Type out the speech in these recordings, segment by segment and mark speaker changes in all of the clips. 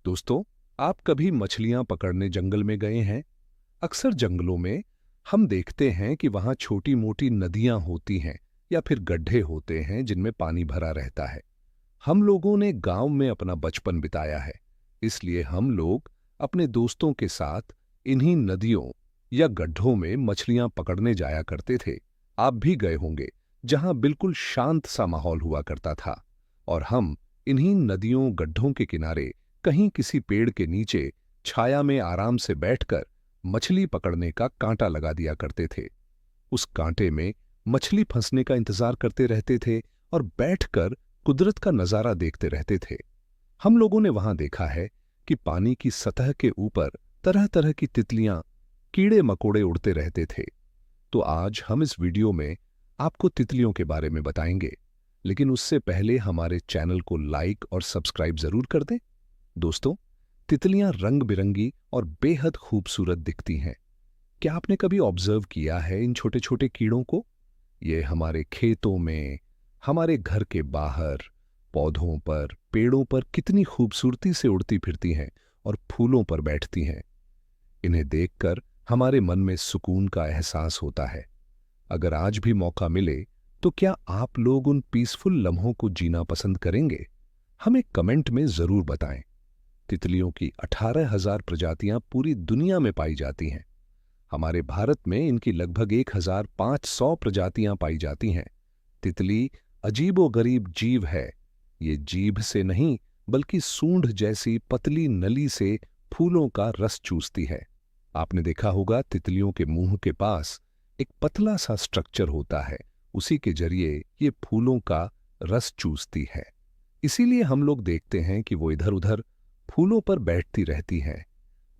Speaker 1: दोस्तों, आप कभी मछलियां पकड़ने जंगल में गए हैं? अक्सर जंगलों में हम देखते हैं कि वहां छोटी-मोटी नदियां होती हैं या फिर गड्ढे होते हैं जिनमें पानी भरा रहता है। हम लोगों ने गांव में अपना बचपन बिताया है, इसलिए हम लोग अपने दोस्तों के साथ इन्हीं नदियों या गड्ढों में मछलियां पकड़ने जाया करते थे। आप भी गए होंगे, जहां बिल्कुल शांत सा माहौल हुआ करता था और हम इन्हीं नदियों गड्ढों के किनारे कहीं किसी पेड़ के नीचे छाया में आराम से बैठकर मछली पकड़ने का कांटा लगा दिया करते थे। उस कांटे में मछली फंसने का इंतजार करते रहते थे और बैठकर कुदरत का नजारा देखते रहते थे। हम लोगों ने वहां देखा है कि पानी की सतह के ऊपर तरह तरह की तितलियां, कीड़े मकोड़े उड़ते रहते थे। तो आज हम इस वीडियो में आपको तितलियों के बारे में बताएंगे, लेकिन उससे पहले हमारे चैनल को लाइक और सब्सक्राइब जरूर कर दें। दोस्तों, तितलियां रंग बिरंगी और बेहद खूबसूरत दिखती हैं। क्या आपने कभी ऑब्जर्व किया है इन छोटे छोटे कीड़ों को? ये हमारे खेतों में, हमारे घर के बाहर, पौधों पर, पेड़ों पर कितनी खूबसूरती से उड़ती फिरती हैं और फूलों पर बैठती हैं। इन्हें देखकर हमारे मन में सुकून का एहसास होता है। अगर आज भी मौका मिले तो क्या आप लोग उन पीसफुल लम्हों को जीना पसंद करेंगे? हमें कमेंट में जरूर बताएं। तितलियों की 18,000 प्रजातियां पूरी दुनिया में पाई जाती हैं। हमारे भारत में इनकी लगभग 1,500 प्रजातियां पाई जाती हैं। तितली अजीबोगरीब जीव है। ये जीभ से नहीं, बल्कि सूंड जैसी पतली नली से फूलों का रस चूसती है। आपने देखा होगा, तितलियों के मुंह के पास एक पतला सा स्ट्रक्चर होता है, उसी के जरिए ये फूलों का रस चूसती है। इसीलिए हम लोग देखते हैं कि वो इधर उधर फूलों पर बैठती रहती हैं।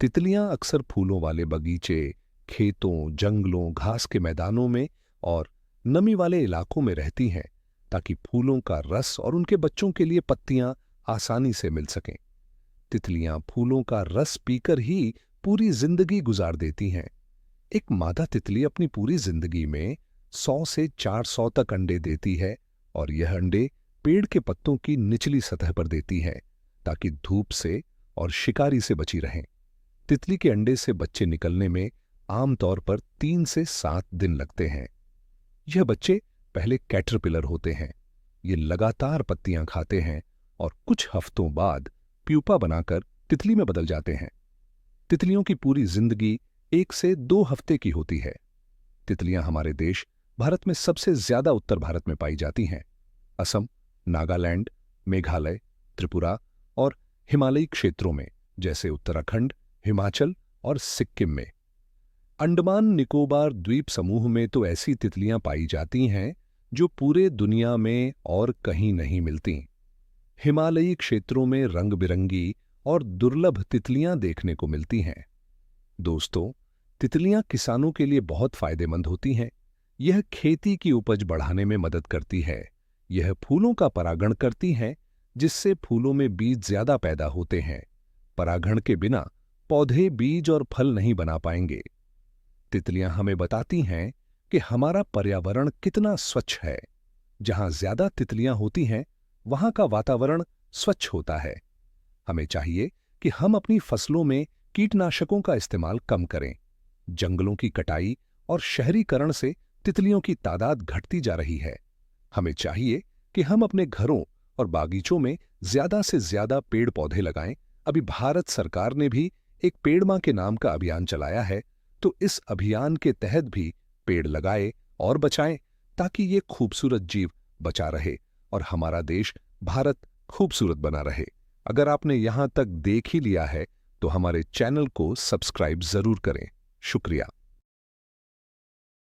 Speaker 1: तितलियां अक्सर फूलों वाले बगीचे, खेतों, जंगलों, घास के मैदानों में और नमी वाले इलाकों में रहती हैं, ताकि फूलों का रस और उनके बच्चों के लिए पत्तियां आसानी से मिल सकें। तितलियां फूलों का रस पीकर ही पूरी जिंदगी गुजार देती हैं। एक मादा तितली अपनी पूरी जिंदगी में 100 से 400 तक अंडे देती है और यह अंडे पेड़ के पत्तों की निचली सतह पर देती है, ताकि धूप से और शिकारी से बची रहें। तितली के अंडे से बच्चे निकलने में आमतौर पर 3 से 7 दिन लगते हैं। यह बच्चे पहले कैटरपिलर होते हैं। ये लगातार पत्तियां खाते हैं और कुछ हफ्तों बाद प्यूपा बनाकर तितली में बदल जाते हैं। तितलियों की पूरी जिंदगी 1 से 2 हफ्ते की होती है। तितलियां हमारे देश भारत में सबसे ज्यादा उत्तर भारत में पाई जाती हैं। असम, नागालैंड, मेघालय, त्रिपुरा और हिमालयी क्षेत्रों में, जैसे उत्तराखंड, हिमाचल और सिक्किम में। अंडमान निकोबार द्वीप समूह में तो ऐसी तितलियां पाई जाती हैं जो पूरे दुनिया में और कहीं नहीं मिलती। हिमालयी क्षेत्रों में रंग बिरंगी और दुर्लभ तितलियां देखने को मिलती हैं। दोस्तों, तितलियां किसानों के लिए बहुत फायदेमंद होती हैं। यह खेती की उपज बढ़ाने में मदद करती है। यह फूलों का परागण करती हैं, जिससे फूलों में बीज ज्यादा पैदा होते हैं। परागण के बिना पौधे बीज और फल नहीं बना पाएंगे। तितलियां हमें बताती हैं कि हमारा पर्यावरण कितना स्वच्छ है। जहां ज्यादा तितलियां होती हैं, वहां का वातावरण स्वच्छ होता है। हमें चाहिए कि हम अपनी फसलों में कीटनाशकों का इस्तेमाल कम करें। जंगलों की कटाई और शहरीकरण से तितलियों की तादाद घटती जा रही है। हमें चाहिए कि हम अपने घरों और बागीचों में ज्यादा से ज्यादा पेड़ पौधे लगाएं। अभी भारत सरकार ने भी एक पेड़ मां के नाम का अभियान चलाया है, तो इस अभियान के तहत भी पेड़ लगाएं और बचाएं, ताकि ये खूबसूरत जीव बचा रहे और हमारा देश भारत खूबसूरत बना रहे। अगर आपने यहां तक देख ही लिया है, तो हमारे चैनल को सब्सक्राइब जरूर करें। शुक्रिया।